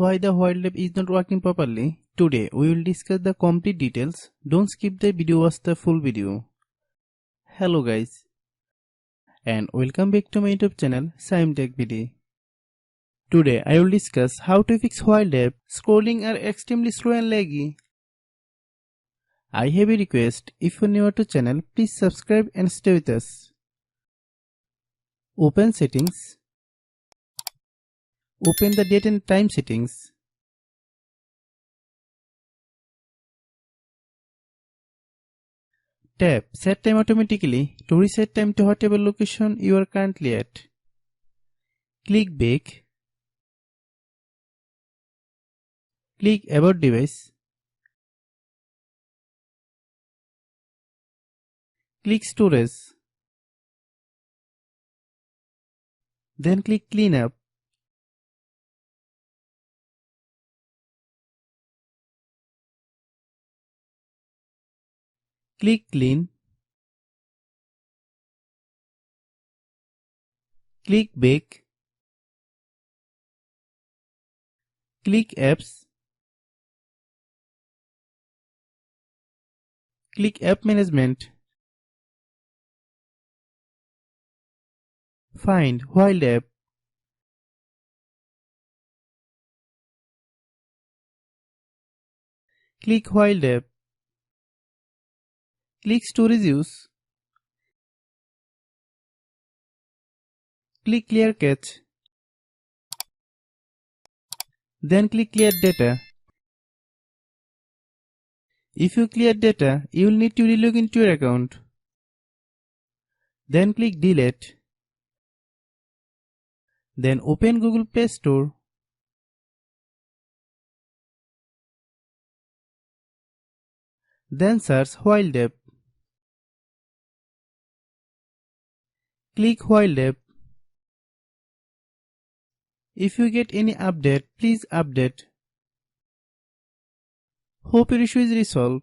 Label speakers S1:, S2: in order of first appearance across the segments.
S1: Why the while app is not working properly? Today we will discuss the complete details. Don't skip the video, watch the full video. Hello guys and welcome back to my YouTube channel Shaem Tech Video. Today I will discuss how to fix while app scrolling are extremely slow and laggy. I have a request, if you are new to channel, please subscribe and stay with us. Open settings. Open the date and time settings. Tap Set Time automatically to reset time to whatever location you are currently at. Click Back. Click About Device. Click Storage. Then click Cleanup. Click Clean. Click Back. Click Apps. Click App Management. Find While app. Click While app. Click Storage Use. Click Clear Cache. Then click Clear Data. If you clear data, you will need to relog into your account. Then click Delete. Then open Google Play Store. Then search While app. Click While app. If you get any update, please update. Hope your issue is resolved.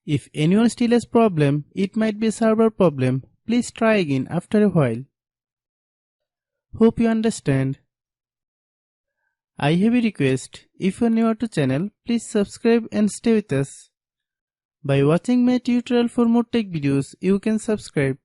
S1: If anyone still has problem, it might be a server problem. Please try again after a while. Hope you understand. I have a request. If you are new to channel, please subscribe and stay with us. By watching my tutorial for more tech videos, you can subscribe.